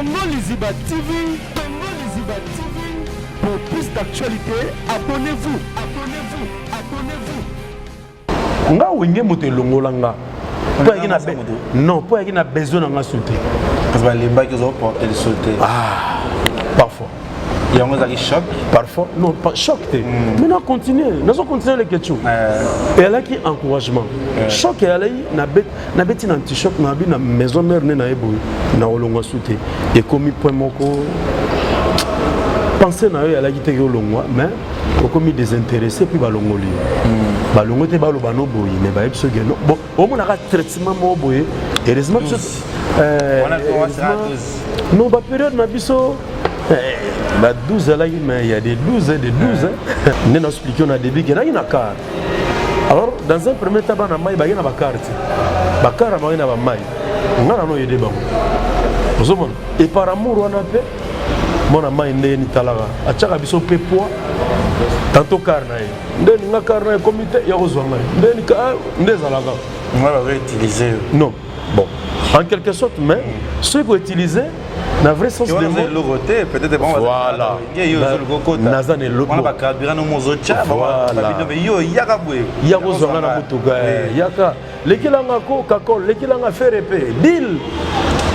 Congo Liziba TV. Congo Liziba TV. Pour plus d'actualité, abonnez-vous. Abonnez-vous. Abonnez-vous. Nga wenge moto elongolanga. Non, pour qu'il a besoin de sauter. Parce que les bacs ils ont porté le sauter. Ah, parfois. Il y a un choc. Parfois, non, pas choc. Maintenant, continuez. Nous allons continuer les questions. Et elle a qui encouragement. Choc, elle a eu na bête un petit choc, na na maison mère na ebo na olonga sauter. Et comme il point moko. Pensez na elle a quitté olonga, mais comme il désintéressé puis balongoli. Balongo te balo bano boy, mais ba epso geno. Bon, au moins na traitement mo boy. Heureusement que on a commencé à 12. Non, ba période na biso. Bah 12 là, mais il y a des 12 et des 12. Nous nous expliquons au début qu'il y a une carte. Alors, dans un premier temps, on a une carte. La carte, on a une carte. On a une carte. Et par amour, on a fait. On a une carte. A chaque fois, on a poids. Tantôt, carte. On a une carte. Comité, il y a une carte. On va réutiliser. Non. Bon. En quelque sorte, mais ceux qui ont utilisé, dans le vrai sens de mot, peut-être bon. Voilà. Il y a Nazan et l'autre. On va carburant nos mozocha. Voilà. Il y a kaboué. Il y a besoin de mutuga. Il y a ka. Lekilanga ko kakol, lekilanga ferepé. Deal.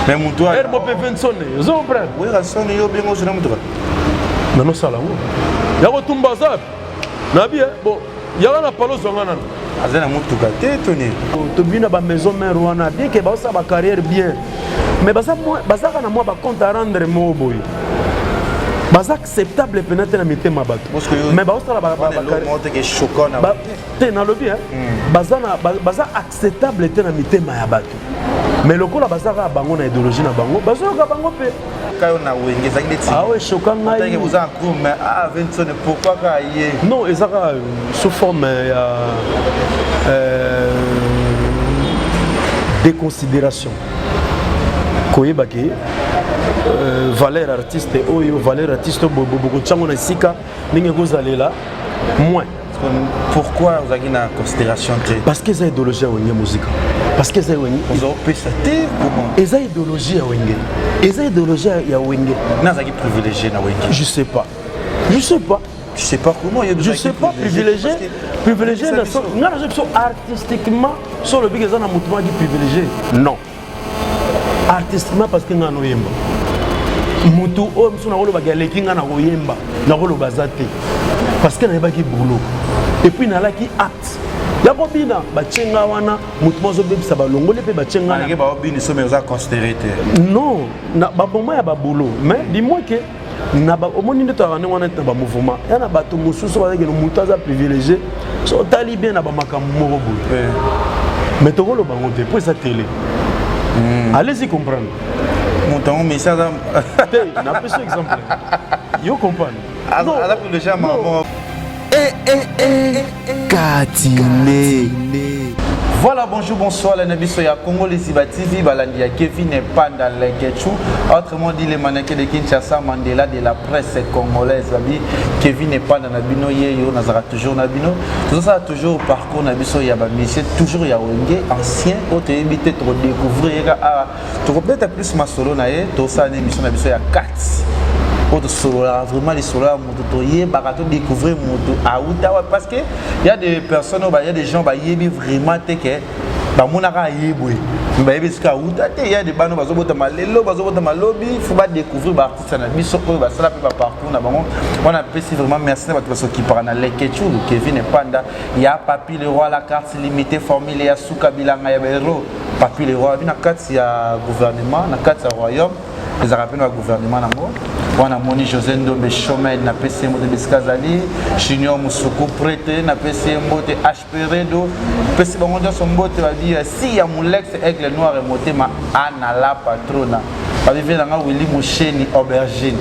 Mais mon toi. Hermo pe Vincent. Zobra. Oui, la sonne yo bien sur la mutuga. Nano salango. Ya ko tumbaza. Nabi bon. Ya na palo zongana. Azana mutuga te toni. To bina ba maison mère wana bien que ba sa ba carrière bien. Mais baza kana moi ba compte à rendre mo boy. Baza acceptable peut-être na mité ma bato. Mais ba osala ba monte que choquant na. Te na lobby hein. Baza acceptable te na mité ma bato. Mais lokola baza ka bango na idéologie na bango, baza ka bango pe. Kayo na wenge za ngeti. Ah ouais, choquant ngai. Vous en cours mais ah Vincent pourquoi ka yé? Non, ezaka sous forme déconsidération. Koyebake valeur artiste oyo valeur artiste beaucoup tsango na sika ninge gozalela moins. Pourquoi vous avez une considération? Parce que c'est idéologie à wenge musique. Parce que c'est wenge. Vous avez pensé comment? Et c'est idéologie à wenge. Et c'est idéologie à wenge. N'a pas privilégié na wenge. Je sais pas. Je sais pas. Je sais pas comment. Je sais pas privilégié. Privilégié dans son artistiquement sur le big dans un mouvement qui privilégié. Non. Artistiquement parce que ngano yemba mutu o msuna kolo bagaleki ngana ko yemba na kolo bazate parce que na yebaki boulot et puis na laki acte ya ko bina ba tsenga wana mutu mozo bebisa balongole pe ba tsenga na ba bini so mais on considéré non na ba bomba ya ba boulot mais dis-moi que na ba omoni ndeto ya wana na ba mouvement ya na bato mususu ba ke no mutu aza privilégié so tali bien na ba makambo moko boye mais to kolo bango te pour ça télé. Allez-y comprendre. Mon temps, mais ça. N'a pas ce exemple. Vous comprenez. Alors, le gens maman. Katiné. Voilà, bonjour, bonsoir, les Nabiso ya Congo Liziba TV, Balandi ya Kevin et Panda Leketchou. Autrement dit, les mannequins de Kinshasa, Mandela de la presse congolaise. Kevin et Panda Nabino, Yeyo, Nazara toujours Nabino. Tout ça, toujours parcours Nabiso ya Bamisé, toujours ya Wenge, ancien, autre éviter de découvrir. Tu peux peut-être plus ma solo, tout ça, l'émission Nabiso ya 4. Vraiment les solos découvrir parce que il y a des personnes, il y a des gens qui vraiment il y a des bandes il faut découvrir on apprécie vraiment merci à tous ceux qui parlent les Kevin et Panda il y a Papi le roi la carte limitée formule ya Souka Bilanga ya Bero Papi le roi na carte il y a gouvernement na carte ya royaume les arabes au gouvernement nango wana moni José Ndombe Chomel na PC Mote Biskazali Junior Musuku prêté na PC Mote HPRedo PC bango son mbote va dire si ya Mulex aigle noir et motema ana la patrona va vivre dans Willy Moucheni aubergine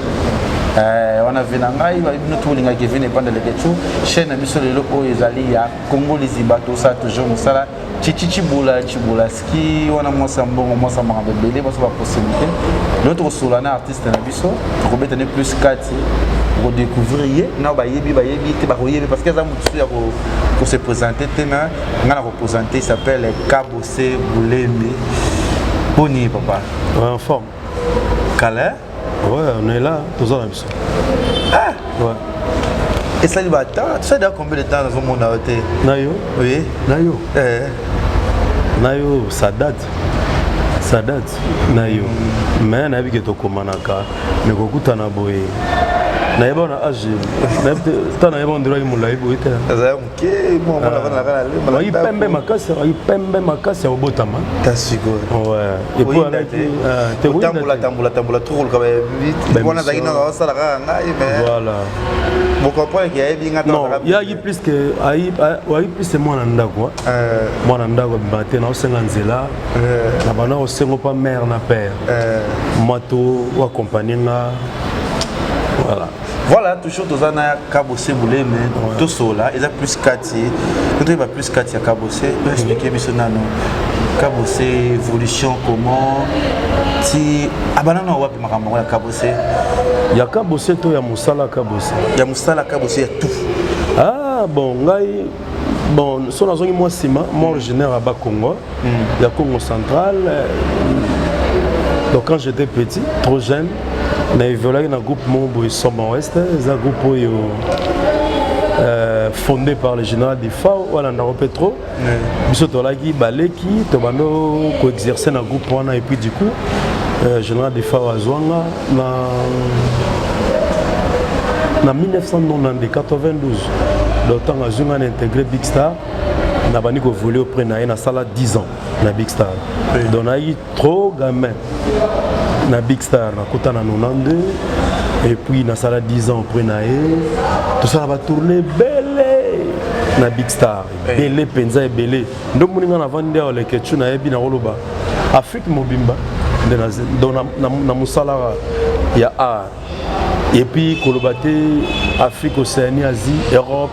on a vu ngai va nous tout linga Kevin et Panda Leketchou chaîne biso lelo oyo ezali ya Congo Liziba to ça toujours musala chichichi bola ski wana mosa mbongo mosa manga bebele parce que possibilité l'autre solana artiste na biso to ko betane plus 4 pour découvrir na ba yebi te ba yebi parce que ça mutu ya ko se présenter tema ngana représenter s'appelle Kabose Boulembe Boni papa en forme Calais. Ouais, on est là, tous en absent. Ah. Ouais. Et ça, il va attendre. Tu sais déjà combien de temps dans ce monde a été? Nayo. Oui. Nayo. Nayo, ça date. Ça date. Nayo. Mais nabi que to komanaka. Mais kokuta na boye. Naïba na âge. T'as naïba on dirait mon laïbo était. Ça ok. Moi on a la. Il pembe makasi au botama. T'as sûr. Ouais. Et puis te tambula trop le cabaret vite. On a d'ailleurs dans ça la mais. Voilà. Vous comprenez qu'il y a bien non, il y a plus que plus c'est moi ndako. Moi ndako baté na osenga nzela. Na bana osengo pas mère na père. Mato ou accompagner nga. Voilà. Voilà, toujours dans un cabossé boulé, mais tout cela, il y a plus quartier. Nous avons plus quartier à cabossé. Je vais expliquer bien ça. Cabossé, évolution, comment. Si. Ah, ben non, on va pas cabossé. Il y a cabossé, il y a Moussala cabossé. Il y a Moussala cabossé, il y a tout. Ah, bon, là, bon, si on a besoin de moi, c'est moi originaire à Bas-Congo. Il y a Congo central. Donc, quand j'étais petit, trop jeune, on a évolué dans un groupe Mombo Somba Ouest, un groupe fondé par le général de FAO, voilà, on a repris trop. Bisous Tolagi, Baleki, Tobano, co-exercer dans un groupe, et puis du coup, le général de FAO à Zouanga, en 1992, d'autant que Zouanga a intégré Big Star, on a voulu auprès de la salle 10 ans, na Big Star. Donc on a eu trop gamins. Na Big Star, na kota na 92 et puis na sala 10 ans après na tout ça va tourner belé na Big Star belé penza et belé donc moninga na vande le kechu na ebi na roloba Afrique mobimba na musala ya art et puis kolobate Afrique Océanie Asie Europe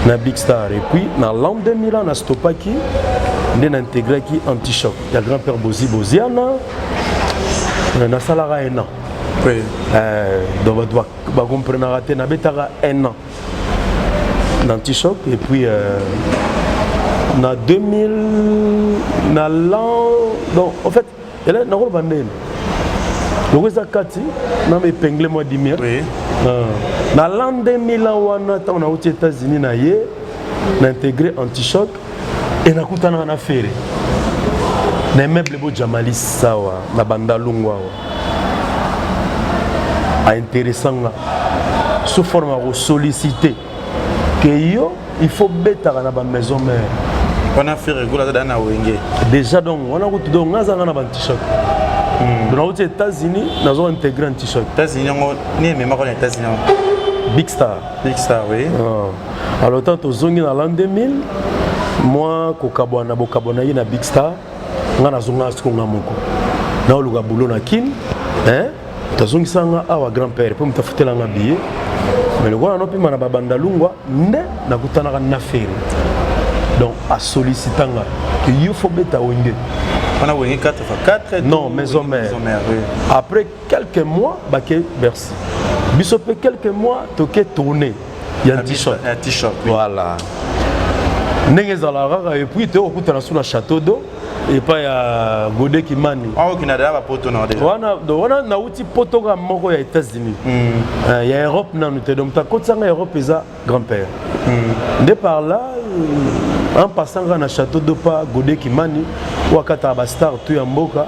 na Big Star et puis na l'an 2000 na stopaki on a intégré qui anti-choc il y a grand-père Boziana na salara un an. Oui. Donc on comprend raté na betara un an. L'anti-choc et puis na 2000 na l'an donc en fait elle est na rôle bandel. Donc ça kati na me épinglé moi 10 000. Oui. Na l'an 2000 wana ta on a aux États-Unis na yé na intégré anti-choc et na kutana na affaire. Na meuble bo Jamali sawa na banda lungwa a intéressant là sous forme à solliciter que yo il faut bêta na ba maison mère on a fait régulièrement dans na wenge déjà donc on a route donc ngaza na ba t-shirt dans les États-Unis nous avons intégré un t-shirt États-Unis ni même aux États-Unis Big Star oui alors tant aux zongi dans l'an 2000 moi kokabwana bokabona na Big Star ngana zonga sikonga moko na oluga boulot na kin tazongisa nga awa grand-père po mutafutela nga billet mais le gwana no pima na babanda lungwa nde nakutana na feri donc a sollicitanga que il faut beta wenge on a wenge 4x4 non maison mère oui. Après quelques mois baké merci bisope quelques mois toke tourner il y a un t-shirt oui. Voilà ndenge zalara et puis te okutana sur la château d'eau et pas ya Godé Kimani. Ah ok na déjà poto na déjà. Wana na uti poto ga moko ya États-Unis. Ya Europe na nous te donc ta côté nga Europe eza grand-père. De par là en passant na château de pas Godé Kimani ou akata ba star tu ya mboka.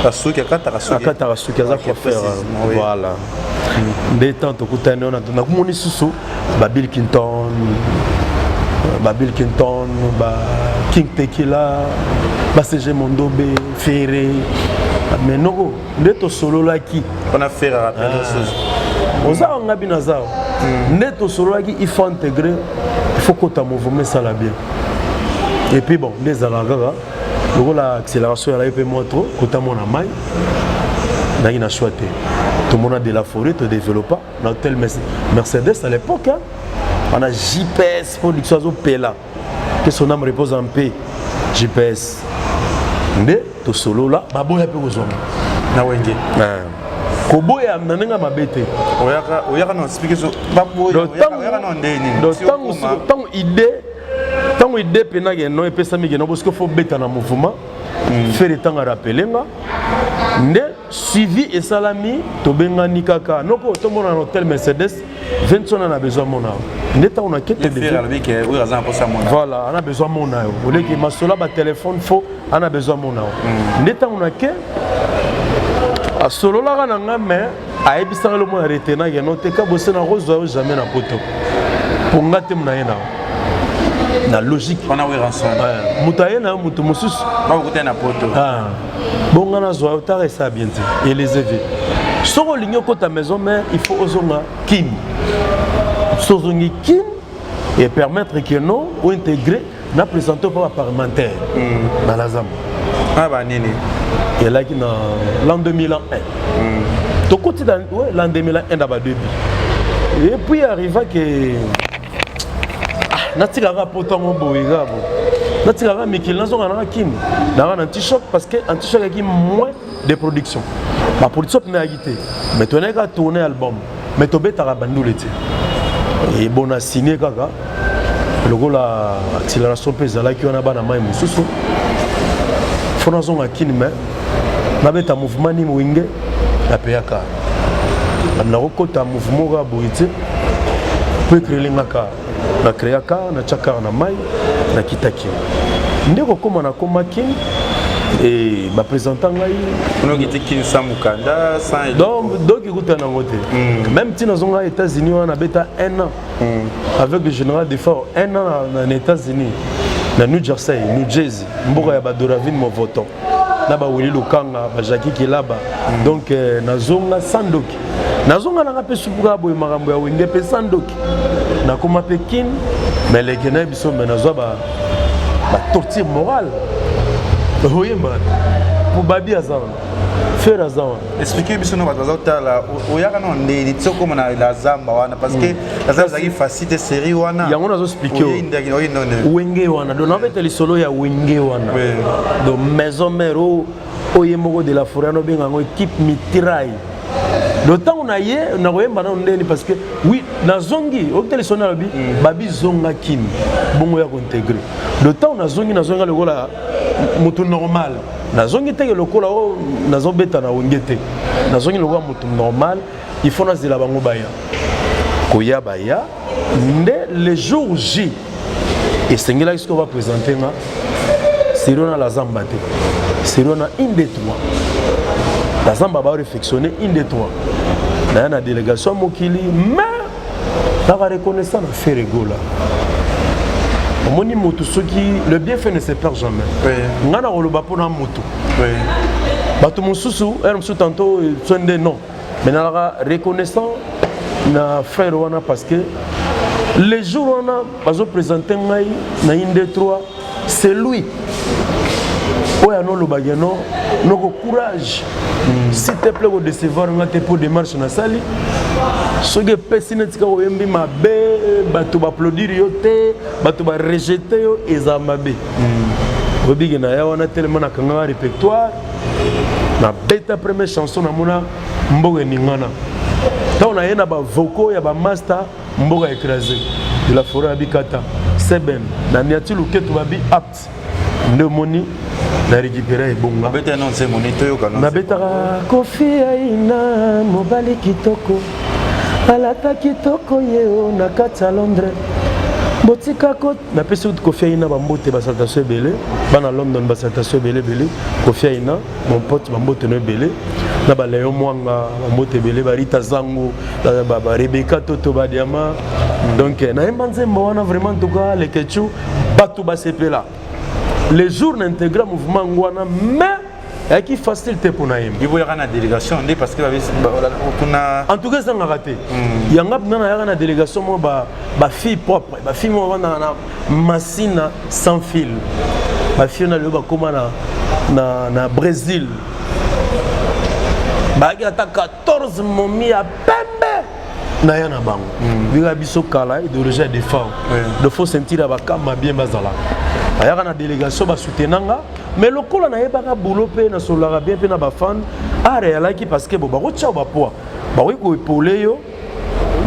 Kasuki akata kasuki za quoi faire. Voilà. Des temps to kutana on a kumoni susu ba Bill Clinton King Tequila, CG Mondobe, Ferré, mais non, neto solo là qui on a fait rappeler on a bien nazar. Neto solo là qui il faut intégrer, il faut que ta mouvement ça la bien. Et puis bon, les alagaga, l'accélération elle a peu moins trop, quand on a maille, n'a rien à choisir. Tout le monde a de la forêt, te développe. Dans tel Mercedes à l'époque, on a JPS production au Pela. Que son âme repose en paix. GPS. Mais to solo là, baboya pe kozoma. Na wenge. Koboya nanenga mabete. Oyaka no expliquer so baboya oyaka no ndeni. Donc tant idée pena que non epesa mi que non parce que faut beta na mouvement. Faire le temps à rappeler nga. Nde suivi et salami to bengani kaka noko to mona hôtel Mercedes 20 on a besoin mona neta on a quête de voilà on a besoin mona au lieu que masola ba téléphone faux on a besoin mona neta on a que a solo la nga mais a ebisa le mo arrêter na yeno te ka bosse na rozo jamais na poto pour ngate mna yena na logique on a rançon mutaye na mutu mususu ba ko na poto bon on a zoa ta ça bien dit et les évi soko ligno ko ta maison mais il faut ozonga kim sozongi kim et permettre que non ou intégrer na présenter pas parlementaire dans la zam ba nini et là qui dans l'an 2001 to côté dans l'an 2001 d'aba début et puis arriva que natikaka potango boyega bo natikaka mikil nazonga na kim na anti-choc parce que anti-choc qui moins de production ma production n'a agité mais tu n'as qu'à tourner album mais tu bêta bandule et bon a signé kaka le go la accélération pesala qui on a bana mai mususu fonazonga kin mais na bêta mouvement ni mwinge la peyaka na kokota mouvement ga boité peut créer l'ingaka na créaka na chaka na mai na kitaki ndeko koma na koma kin et ba présentant ngai on a kin samukanda sans donc écoute na ngote même si nous aux États-Unis on a bêta 1 an avec le général de fort 1 an aux États-Unis na New Jersey New Jersey mboka ya ba Doravine mo voto na ba Willy Lukanga ba Jackie Kilaba donc nazonga sandoki nazonga na pe subuka boy makambo ya wenge pe sandoki na koma Pekin mais les Guinéens biso mais nazo ba torture morale oui man pour babi azan faire azan expliquer biso no baza tala oyaka no ndeli tsoko na la zamba wana parce que la zamba qui facilite série wana yango nazo expliquer wenge wana do na bete lisolo ya wenge wana do maison mère oyemoko de la forêt no benga ngo équipe mitraille le temps on a hier on a royemba na ndeni parce que oui na zongi hôtel sonal bi babi zonga kim bongo ya intégrer le temps on a zongi na zonga le gola mutu normal na zongi te le kola o na zobeta na wongete na zongi le gola mutu normal il faut na zela bango baya koya baya nde le jour J et sengela ce qu'on va présenter na c'est dans la zamba te c'est dans une des trois la zamba va réflexionner une des trois dans la délégation mokili mais ça va reconnaître na faire rigola moni moto soki le bienfait ne se perd jamais ngana roloba pona moto bato mususu mususu tantôt sonde non mais na reconnaissant na frère wana parce que les jours on a bazo présenter ngai na une des trois c'est lui oya no lobageno noko courage s'il te plaît de décevoir ngate pour démarche na sali soge pesine tika oyembi mabe bato ba applaudir yo te bato ba rejeter yo ezamabe obigi na ya wana tellement na kanga répertoire na beta première chanson na mona mboga ningana tant na yena ba vocaux ya ba master mboga écrasé de la forêt abikata seben na niati luketu babi apt ndemoni na récupérer bonga beta non c'est monito yo kana na beta kofi aina mobali kitoko alata kitoko yeo na kati ya Londres botika ko na pesi kofi aina bambote basaltation belé bana London basaltation belé kofi aina mon pote bambote no belé na ba Léon Mwanga bambote belé barita zango ba Rebecca Toto Badiama donc na embanze mbona vraiment tout cas les ketchu batu ba sepela les jours d'intégrer mouvement ngwana mais et qui facilite pour naïm il voyait la délégation parce que en tout cas ça n'a raté il y a une délégation moi ba fille propre ba fille moi na machine sans fil ba fille na le ba comme na Brésil ba qui atta 14 momies à pembe na yana bango biga biso kala idéologie de femmes de faut sentir ba kama bien bazala ayaka na délégation ba soutenanga mais le col na yebaka boulot pe na solara bien pe na ba fan a réalaki parce que bo ba rocha ba poa ba wi ko épauler yo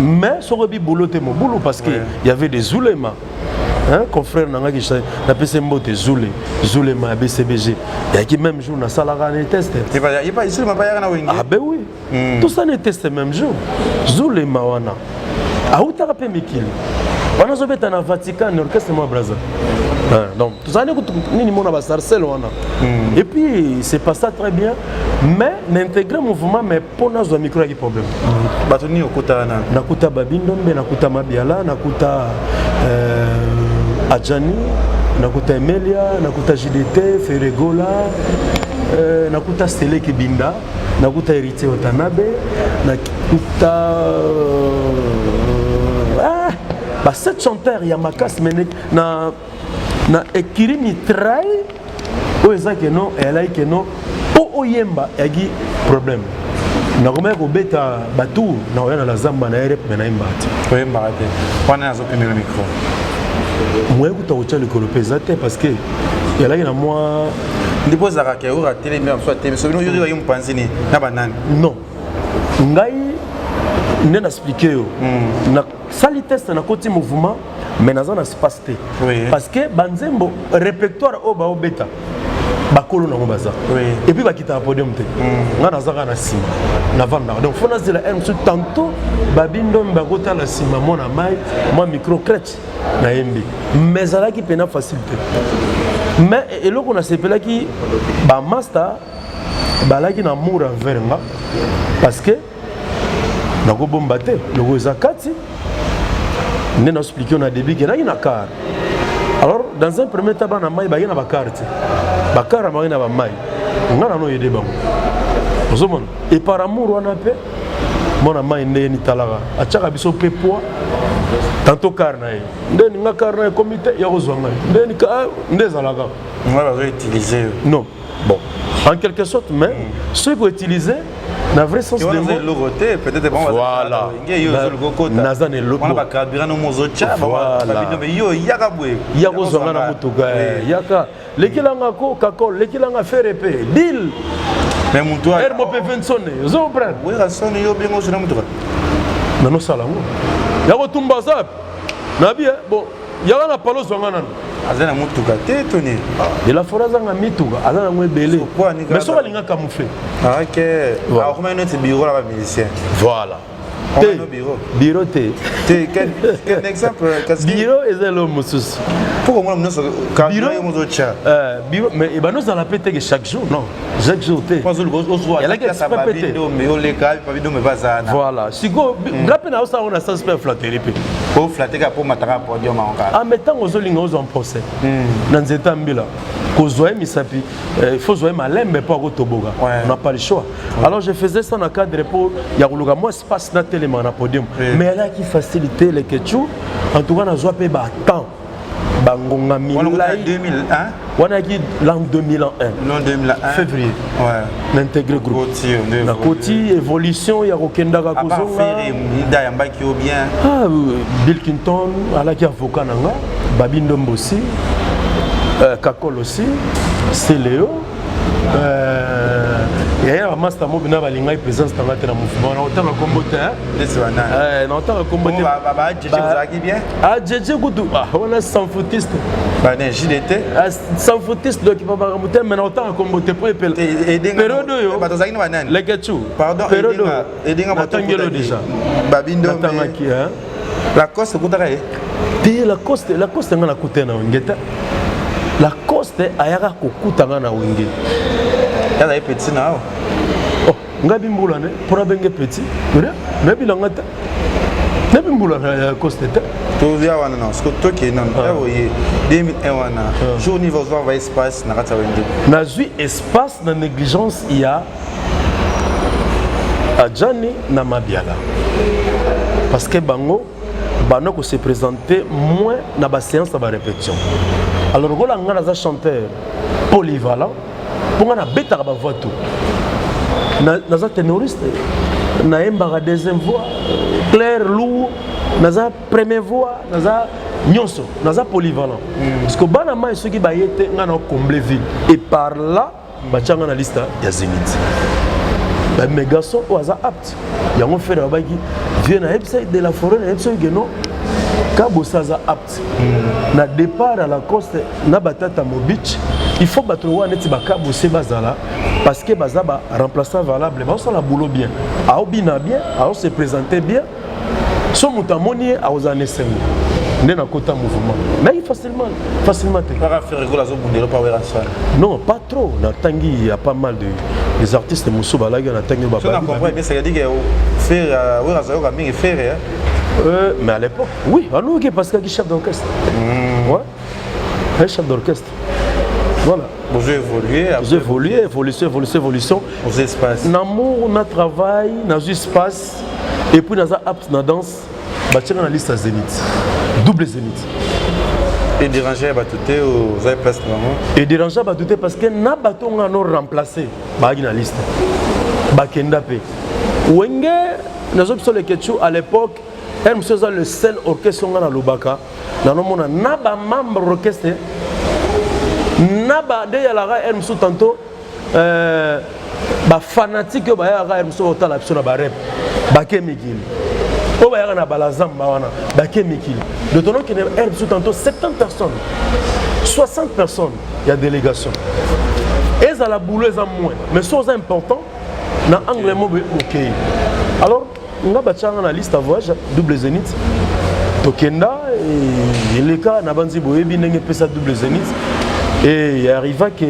mais so rebi boulot te mo boulot parce que il y avait des oulémas confrère nanga qui na PC Mbote Zoule ma BCBG et qui même jour na salaga ne test il pas ici ma pas na wenge ah ben oui tout ça ne test même jour Zoule ma wana a uta pe mikili wana zo beta na Vatican orchestre moi braza donc tout ça ni mona ba sarcel wana et puis c'est pas ça très bien mais n'intégrer mouvement mais pour na zo micro qui problème batoni okota na nakuta Babindombe nakuta Mabiala nakuta Adjani, nakuta Emelia, nakuta JDT, Ferregola, nakuta Stele Kibinda, nakuta Héritier Watanabe, nakuta 7 chanteurs Yamakas menek na Ekiri Mitrai, oeza que non, elle a que non, oyemba yagi problème. Na komaya ko beta batu na oyana la zamba na rep na imbati. Oyemba ate. Wana nazo pimela micro. Moi écoute au le colopésate parce que il y a là moi ndipo zaka ke ora télé même soit télé so yori yo mpanzini na banane non ngai nena expliquer yo na sali test na côté mouvement mais na zona espace té parce que banzembo répertoire o ba obeta bakolo na ngobaza et puis bakita podium té nga na zaka na sima na vanda donc faut na zela tantôt Babindombe bakota la sima mona mai moi micro crèche na yembi mais ça là qui peine facilité mais et là qu'on a sepelé qui ba master ba là qui na amour envers nga parce que na ko bombaté le zakati ne na expliquer on a début que na ina car alors dans un premier temps na mai ba ina ba carte ba car ma ina ba mai nga na no yede bango ozomona et par amour on a fait mon amai ndeni talaga achaka biso pe poids tantôt carnet ndeni nga carnet comité ya kozwanga ndeni ka ndezalaka on va utiliser non bon en quelque sorte mais ceux qui utiliser na vrai sens de mot logoté peut-être bon voilà nazane logo on va carburant no mozocha ba yo yaka bwe yako zonga na mutuga yaka lekilanga ko kakol lekilanga ferepe deal mais mon toi hermo pe vensone zo prendre oui la sonne yo bien zo na mutuga nano salango yako tumba zap na bien bon yaka na palo zonga nan azana mutuga te toni de la forêt zanga mituga azana ngwe belé mais so balinga camoufler ah OK alors comment notre bureau là musicien voilà bureau te quel exemple bureau est l'homme sous pour moi nous bureau mais il va nous à la péter que chaque jour non chaque jour te il a que ça va péter mais on les calme pas mais pas ça voilà si go rappelle ça on a ça se flatter pour flatter pour matara podium encore en mettant aux olinga aux en procès dans cet ambila kozoe misapi il faut zoe malembe pour kotoboga on n'a pas le choix alors je faisais ça dans cadre pour ya kuluka moi espace na télé na podium mais elle a qui facilité les ketchou en tout cas na zoa pe ba temps bangonga milai 2001 on a qui l'an 2001 février ouais l'intégrer groupe na koti évolution ya kokenda ka kozonga ida ya mbaki au bien Bill Clinton ala ki avocat nanga Babindombe aussi Kakol aussi c'est Léo il y a un master mobile qui a présence dans le mouvement. On a autant de combattre. On a autant de combattre. On a sans foutiste. Sans foutiste qui va remonter, mais on a autant de combattre pour les périodes. Les gâteaux. Pardon, période déjà. Babindombe. La coste, la coste est dans la côte. La coste est à Kokutanga na Wenge. Il y a des petits là. Oh, ngabi mbula ne pour abenga petit. Nabi langata. Nabi mbula na coste ta. To via wana na sko to ke non. Ewoye 2001 wana. Jour niveau va espace na kata Wenge. Na zui espace na négligence il y a Adjani na Mabiala. Parce que bango banoko se présenter moins na ba séance ba répétition. Alors on a un chanteur polyvalent pour nga na beta ba voix tout na ténoriste na emba deuxième voix clair lourd na première voix na nyonso na polyvalent parce que bana mai ceux qui ba yete nga na combler ville et par là ba tchanga na liste ya Zénith ba mes garçons au hasard apte yango fait ba qui vient na website de la forêt na website que non Kabosaza apte. Na départ à la coste, na batata mobich, il faut battre neti bakabose bazala parce que bazaba remplaçant valable, ba la boulot bien. A bina bien, a se présenter bien. So mutamoni a osane sengo. Né na kota mouvement. Mais facilement Para faire rigoler la zone bundelo pas wera ça. Non, pas trop. Na tangi il y a pas mal de des artistes musu balaga na tangi ba. Je comprends bien, ça veut dire que faire wera ça ga mingi faire. Mais à l'époque, oui, à nous parce qu'il y a chef d'orchestre. Ouais. Un chef d'orchestre. Voilà. Vous évoluez. Vous évoluez, évolution. Aux espaces. L'amour, notre travail, notre espace. Et puis, nous avons apte la danse. Bâtir la liste à Zénith. Double Zénith. Et déranger à Batouté aux avez place vraiment. Et déranger à Batouté parce que nous avons remplacé la liste. Bakendapé. Wenge, nous avons les Ketchou à l'époque. C'est le seul orchestre dans Lubaka. Nous avons un membre orchestre. Naba de yalara ermso tanto ba fanatique ba yalara ermso otala biso na ba rep ba kemikili o ba yara na balazamba wana ba kemikili de tono que ermso tanto 70 personnes 60 personnes il y a délégation et ça la boulot est moins mais chose important na anglais mo OK alors on a battu na liste à voyage double zénith tokenda et les cas na banzi boyebi ndenge pesa double zénith. Et il arriva que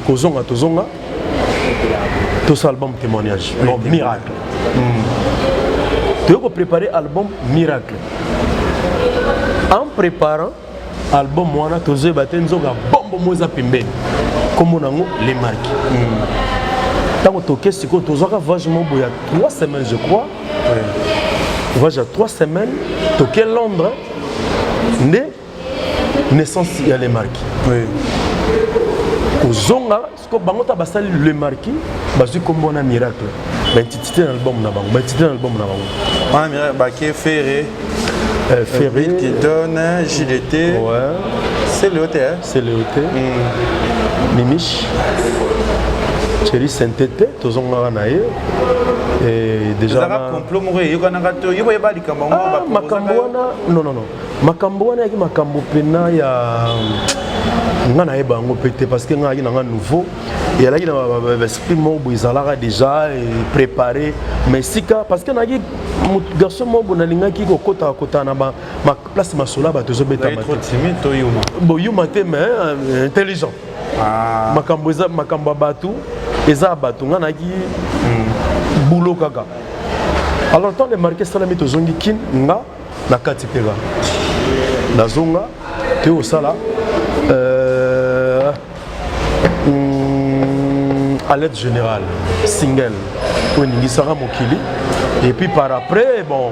Kozonga Tozonga, tout ça album témoignage, non, miracle. Tu as préparé album miracle. En préparant album Moana Tozé Batenzoga bombo moza pimbe, comme on a les marques. Tant que tu as Tozoga vachement il y a 3 semaines je crois. Voyage à 3 semaines, tu es Londres, né naissance il y a les marques. Oui. Au Zonga, ce que Bangota Basali le marquis, Basu comme un miracle. Ben titre l'album na bango, ben titre l'album na bango. Un miracle, Baké Ferré, Ferré qui donne JDT. Ouais. C'est le hôtel. C'est le hôtel. Mimiche. Chéri Saint-Tété, Tozonga nae. Et déjà na complot mourir, yo kana gato, yo boye bali kamba ba Makambwana, non. Makambwana yaki makambo pena ya ngana eba ngo pété parce que ngaki na nouveau et là il a esprit mo boizala déjà préparé mais sika parce que naki garçon mo bonalinga ki ko kota na ma place masola ba tozo beta ma trop timide to yuma bo yuma te mais intelligent makambo batu eza batu ngana ki boulot kaka alors tant les marqués salami to zongi kin nga na kati pega na zonga te au sala à l'aide générale, single, et puis par après, bon,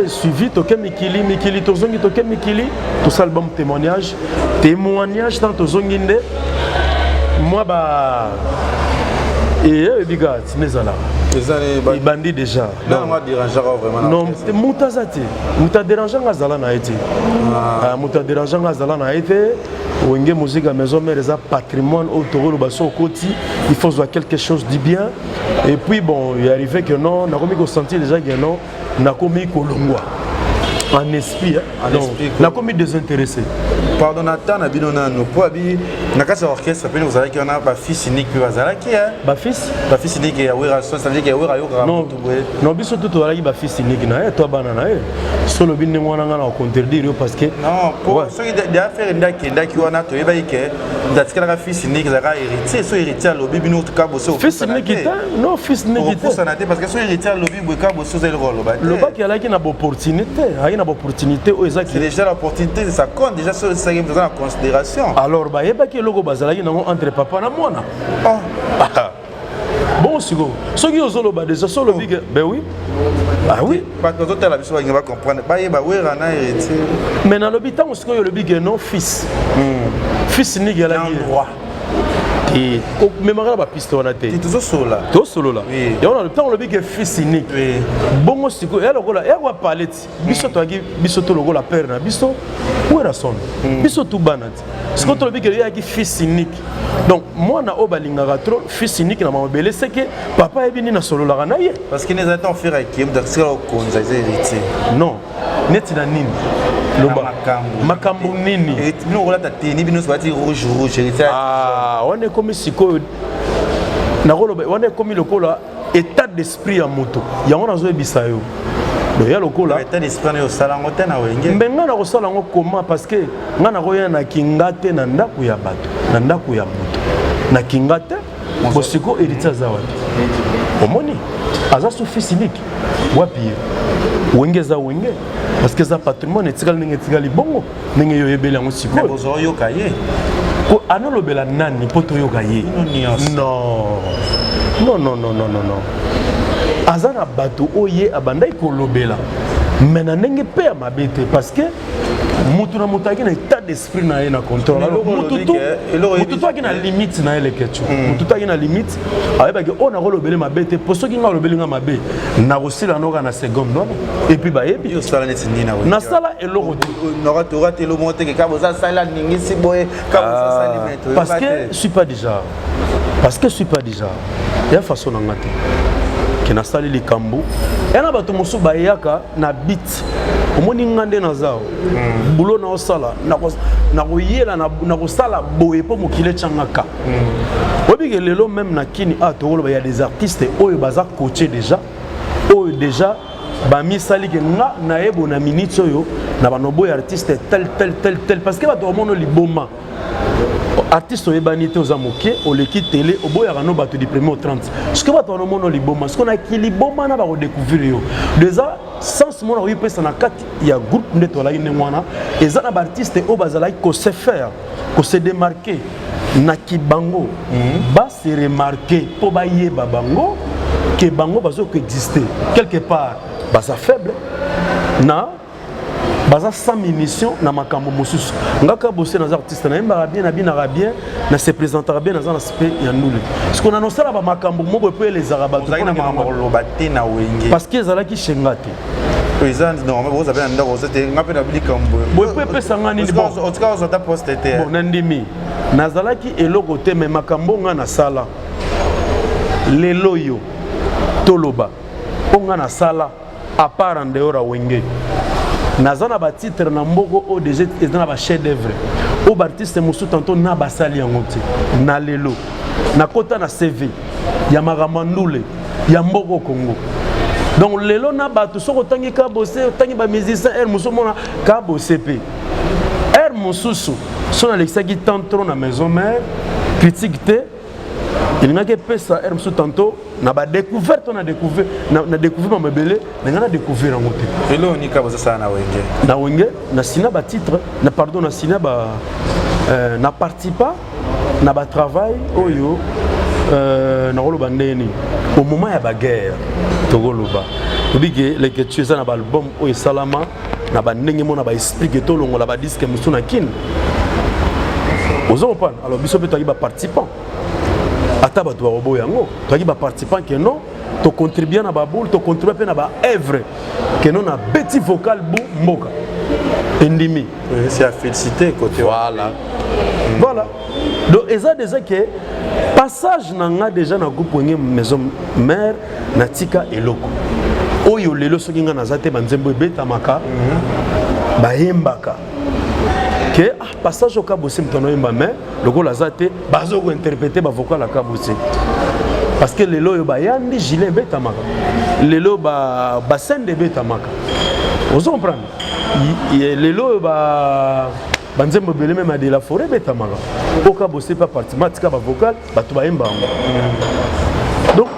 suivi Toke Mikili, Tozongi Toke Mikili, tout ça album témoignage dans Tozongi Nde, moi bah, et biga, Tinezala. Il bandit déjà. Non, moi dérangeant vraiment. Non, Moutazati. Mouta dérangeant Azala na été. Mouta dérangeant Azala na été. Wenge musique à maison mais les patrimoine autour le bassin au côté. Il faut voir quelque chose de bien. Et puis bon, il est arrivé que non, on a commis qu'on sentit déjà que non, on a commis Kolongwa. En esprit, on a commis désintéressé. Pardon, Nathan, on a bien nous pour abi. Na casa orchestre, puis nous allons qu'on a ba fils unique puis bazala qui hein. Ba fils unique et awira ça veut dire que awira yo grand. Non, biso tout ala ba fils unique na toi banana solo bin ngwana ngana ko contredire parce que non, pour ceux qui déjà faire ndaki wana to yeba ike ndatikala ka fils unique za ka héritier, so héritier lobi bino tout ka bosso. Fils unique non, fils unique pour ça naté parce que so héritier lobi boka bosso za le rôle ba. Le bac il a qui na opportunité, opportunité au exact. C'est déjà l'opportunité, ça compte déjà sur ça qui est en considération. Alors bah yeba qui logo bazala qui entre papa na mwana. Bon sigo. Ce qui ozolo ba déjà solo big ben oui. Ah oui. Parce que autres la biso va comprendre. Ba yeba we rana héritier. Mais dans l'habitant on se le big non fils. Fils ni gala droit. Et même la piste on a été. Tu es solo là. Tu solo là. Oui. Et on a le temps on le big fils unique. Oui. Bon siko et alors là et on va parler biso to agi biso to logo la père na biso où est la son. Biso tout banat. Ce que tu le big il y a qui fils unique. Donc moi na obalinga trop fils unique na mabele c'est que papa est venu na solo la na ye. Parce qu'il n'est pas fait avec qui d'accès au conseil héritier. Non. neti na nini loba makambo nini bino kola ta teni bino sobati rouge on est comme sikoyo na koloba on est comme lokola état d'esprit ya moto yango nazo ebisa yo do ya lokola état d'esprit yo sala ngote na wenge mbenga na kosala ngo comment parce que nga na koya na kingate na ndako ya bato na ndako ya moto na kingate bosiko héritier za wapi omoni aza sophistiqué wapi wenge za wenge parce que ça patrimoine etikali ndenge etikali bongo ndenge yo yebeli yango sikoyo bozo yoka ye ko anolobela nani poto yoka ye non azana bato oye abandai kolobela mais na ndenge pe ya mabe te parce que mutu na mutu aki na état d'esprit na ye na contrôle mutu to aki na limite na ye leketu mutu to aki na limite ayebaki oyo nakolobele mabe te po soki nga olobeli nga mabe nakosila noka na seconde wana epuis bayebi nasala eloko parce que je suis pas déjà ya façon na nga te ke nasali likambo yana bato mosusu bayaka na bit omoni nga nde naza bulo na osala nakoyela nakosala boye mpo mokili etyangaka obike lelo même na kini tokoloba ya des artistes oyo baza coaché déjà oyo déjà bamisali ke nga nayebo na minute oyo na banoboya artiste tel parce que bato bamono liboma artiste oyebani te oza moke oleki télé oboyaka no bato du premier au 30 ce que bato banomono liboma ce qu'on a ki liboma na bakodécouvrir yo déjà sens mona oyipesa na kati ya groupe nde tolaki ndenge wana eza na baartiste oyo bazalaki kose faire kose démarquer na kibango base remarquer mpo bayeba bango ke bango bazokoexister quelque part baza faible na baza sans munition na makambo mosusu ngaka bosse na artiste na yembaka bien na binaka bien na se présentera bien na za na aspect ya ndule parce qu'on annonçala ba makambo mo boye les arabatu na makambo lobate na wenge parce que ezalaki shengate président non mais vous avez un ndako c'était ngape na bilikambo boye pe pesa ngani ni bon en tout cas on t'a posté bon nandimi nazalaki eloko te mais makambo nga na sala lelo yo toloba onga na sala à part en dehors à wenge nazana ba titre na mboko o déjà ezana ba chef d'œuvre o artiste musu tanto na basali yango te na lelo na kota na CV ya magamandule ya mboko Congo donc lelo na bato soko tangi ka bosse tangi ba musicien er musu mona ka bosse pe er mususu sona lexaki tantôt na maison mère critique te il n'a que pesa er musu tantôt na ba découverte on a découvert na découvert ma bébé na découvert en côté et là on y ka ça na wenge na sina ba titre na pardon na sina ba na participa na ba travail oyo na roloba ndeni au moment ya ba guerre to roloba obige les que tu ça na ba album oyo salama na ba ndenge mo na ba explique to longo la ba disque musu na kin ozo pan alors biso pe to ba participant ata bato barobo yango toaki baparticipant ke non tocontribue na baboule tocontribue mpe na baœuvre ke non na beti vocal bu mboka endimi c'est à féliciter côté voilà donc eza déjà ke passage na nga déjà na groupe wenge maison mère na tika eloko oyo lelo soki nga naza te banzembo ebetamaka bayembaka que passage au Kabossi mtono yemba mais lokola aza te bazo ko interpréter ba vocal à Kabossi parce que lelo yo ba yandi gilet betamaka lelo ba scène de betamaka vous comprenez lelo yo ba banzembo belé même de la forêt betamaka au Kabossi pas partie matika ba vocal ba to ba yemba donc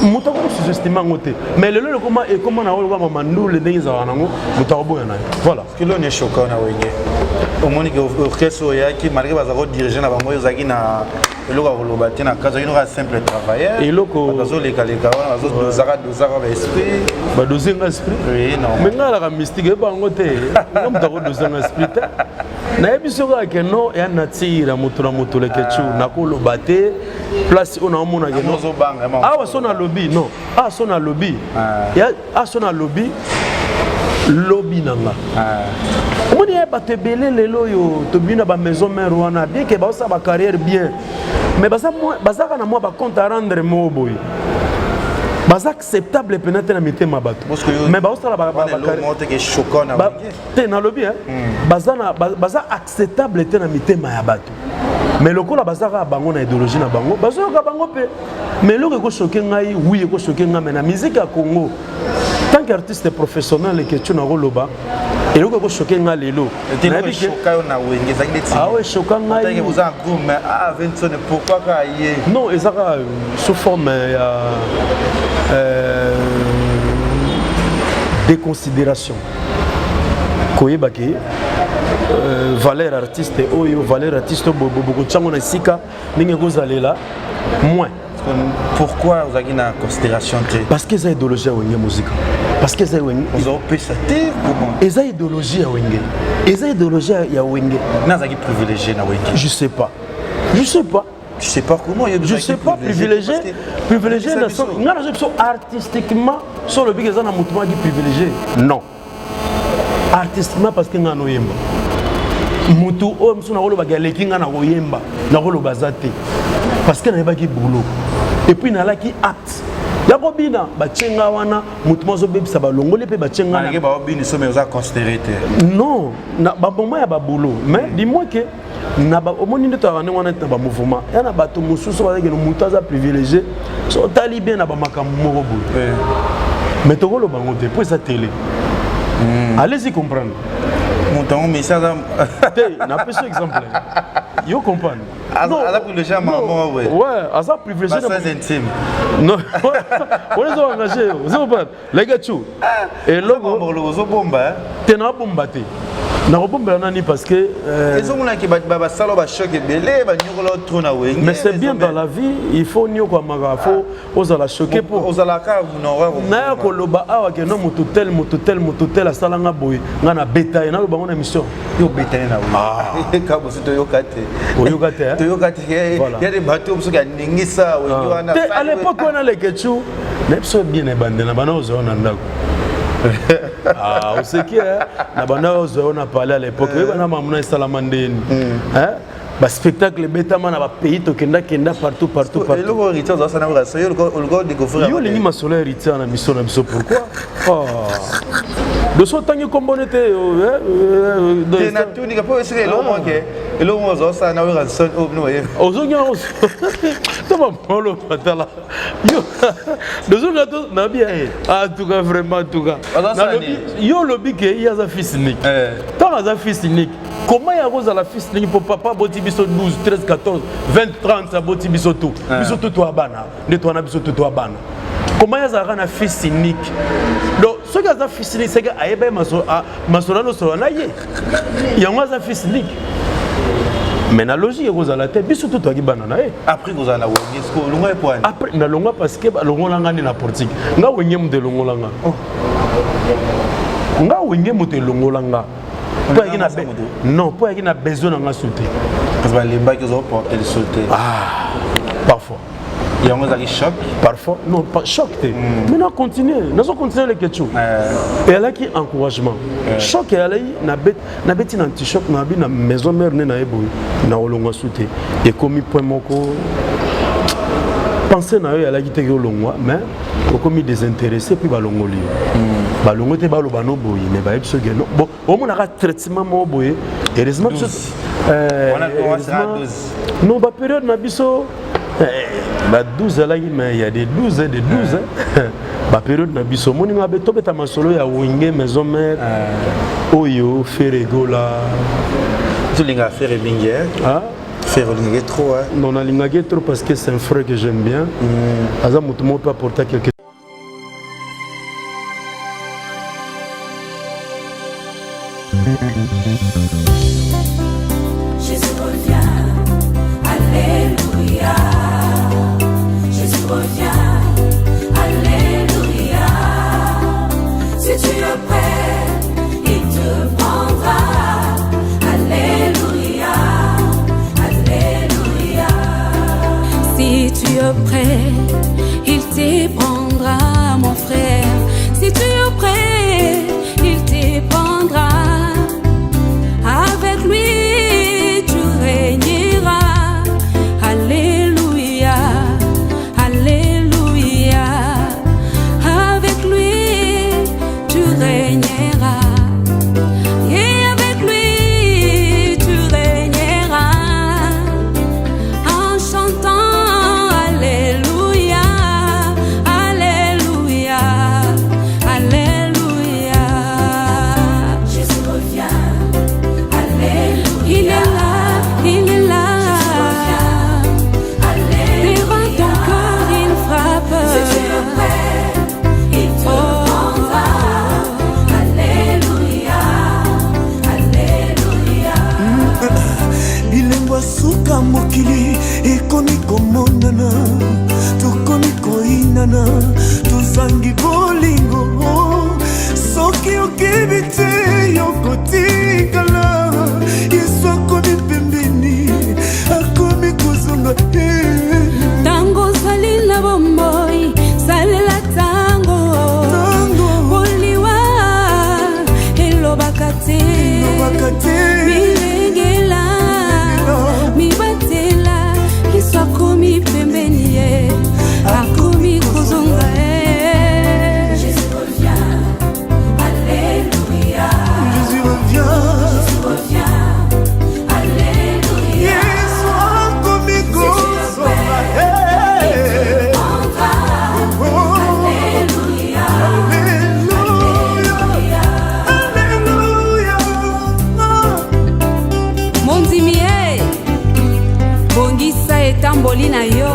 muta ko sous-estimé ngote mais lelo le comment na ko ba mandu le ndenge za wanango muta ko boya na voilà que l'on est choquant na wenge au moins que orchestre yaki malgré bazako diriger na bango yozaki na eloko kolobati na kazo ino ka simple travailleur eloko bazo leka wana bazo dozaka ba esprit ba doser nga esprit oui non mais nga la mystique ba ngote ngam ta ko doser nga esprit na ebiso ka ke no ya natira mutu le kechu na ko lobate place on a mona ke no awa sona lobby non sona lobby ya sona lobby lobby nanga omoni ya bato ebele lelo yo tobina ba maison mère wana bien ke baosa ba carrière bien mais bazaka na mwa ba compte à rendre mo boy baza acceptable peut-être na mitema bato mais baosala te na lobi baza acceptable te na mitema ya bato mais lokola bazaka bango na idéologie na bango bazoyoka bango pe mais eloko ekochoke ngai oui ekochoke ngai mais na musique ya Congo tant qu'artiste professionnel eketio na koloba eloko ekochoke ngai lelo choka ngai non ezaka sous forme ya déconsidération koyeba ke valeur artiste oyo valeur artiste bobo tsango na sika ninge kozalela moins. Pourquoi vous avez une considération? Parce que c'est idéologie à Wenge musique. Parce que c'est Wenge. Vous avez pu sater comment? Et c'est idéologie à Wenge. Et c'est idéologie à Wenge. Vous avez privilégié na Wenge. Je sais pas. Je sais pas. Je sais pas comment. Je sais pas privilégié. Privilégié artistiquement sur le big na mouvement qui privilégié. Non. Artistiquement parce que ngano yemba. Mutu o msuna kolo bagaleki nga na koyemba na kolo bazate. Parce que na yebaki boulot. Et puis na laki acte. Ya kobina bachenga wana mutu mozo bebisa balongole pe bachenga na. Ba obini so mais oza considéré. Non, na ba moment ya ba boulot, mais dis-moi que na ba omoni ndeto wana wana na ba mouvement. Ya na bato mususu ba ke no mutu aza privilégié. So tali bien na ba makambo moko boulot. Mais to kolo bango te pour ça télé. Allez-y comprendre. Mon message n'a pas ce exemple. Vous comprenez? Non, à la privilégié à maman, ouais. Ouais, à ça privilégié. C'est intime. Non, on les a engagés. Vous comprenez? Les gars, tu. Et là, t'es na bomba te. Na bomba nani parce que. Ils ont qui baba salo ba choc belé ba nyolo trona wenge. Mais c'est bien dans la vie, il faut nyo kwa maga, faut osala choquer pour. Osala ka vous n'aurez. Na ko loba awa ke no mototel asalanga boy. Nga na beta na loba ngona émission. Yo beta na oui. Ka bo sito yo kate. Yo kate. To yo kate. Il y a des bateaux pour que ningisa ou wana. À l'époque on a les ketchou. Nepso bien ebande na bana ozo na ndako. Ah, on sait qui est. On a parlé à l'époque. On a mamuna salamandeni. Hein? Bah spectacle bêta man a pays to kenda partout. Et le héritage ça na ça le go découvrir. Yo lingi masolo héritage na mission na biso pourquoi? Oh. De so tangi kombonete de na tout ni ka po ese lo mo ke. Elo mo zo ça na ura son no. Ozonya Toma polo patala. Yo. De so gato na bien. En tout cas vraiment en tout cas. Yo lobby ke il y a za fils unique. Tant za fils unique. Comment il y a rose à la fils unique pour papa boti biso 12, 13, 14, 20, 30 ça boti biso tout. Biso tout toi bana. De toi na biso tout toi bana. Comment il y a un fils unique? Donc, ce qui est un fils unique, c'est que Aïe Masolano Solanaye. Il y a un fils unique. Mais la logique est à la tête, bien surtout toi qui banana. Après, vous avez la Wenge, après, na longa parce que Longolanga n'est la politique. Nga Wenge de Longolanga. Nga Wenge de Longolanga. Non, pas qu'il a besoin de sauter. Parce que les bacs ont porté le sauter. Ah, parfois. Il y a un choc. Parfois, non, pas choc. Mais on continue. Nous allons continuer les questions. Et elle a qui encouragement. Choc et elle a bêti un petit choc. Na maison mère na ebo na olonga sauter. Et comme point moko. Penser na elle a quitté olonga, mais comme désintéressé puis balongoli. Balongo te balo bano boy, mais ba epso geno. Bon, au moins on a traitement mo boy. Heureusement que on a commencé à 12. Non, ba période na biso. Bah 12 là mais il y a des 12 et des 12 bah période na biso moni ngabe to beta masolo ya Wenge maison mère oyo ferego là tu linga faire bingue ah faire linga trop hein non na linga trop parce que c'est un frère que j'aime bien aza mutu mo peut apporter quelque Jésus revient, alléluia. Jésus revient, alléluia. Si tu es prêt, il te prendra. Alléluia, alléluia. Si tu es prêt, il te prendra, mon frère. Si tu es prêt, il te prendra. tozangi bolingo soki okebi te yokotikala yesu akomi pembeni akomi kozonga tango ozali na bomoi salela tango boliwa elobaka te milengela mibatela yesu akomi pembeni ye akomi kozonga Jésus revient, alléluia. Jésus revient, alléluia. Yesu akomi kozonga Alléluia, Alléluia. mondimie bongisa etamboli na yo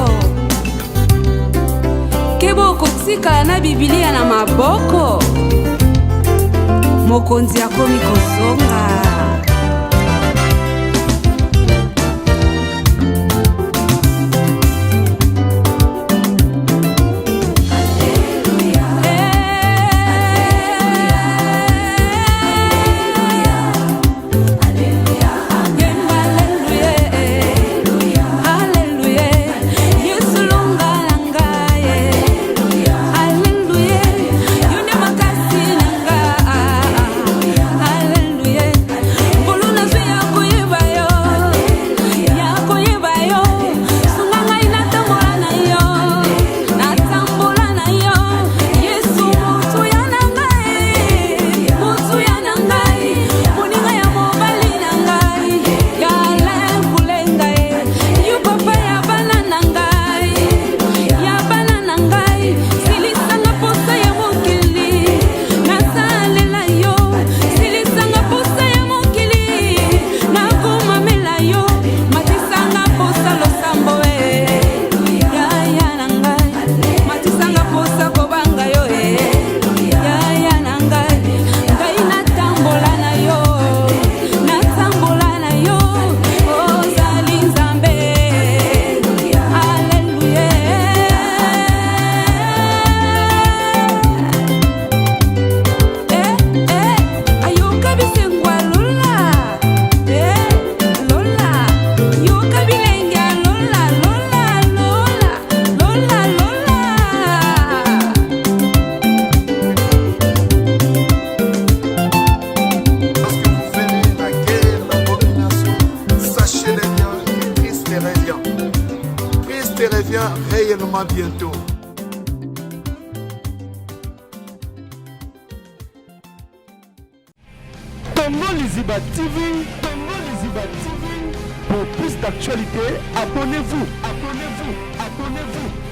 kebo kotikala na bibilia na maboko mokonzi akomi kozonga Réellement bientôt. Tongo Liziba TV, Tongo Liziba TV. Pour plus d'actualités, abonnez-vous, abonnez-vous, abonnez-vous.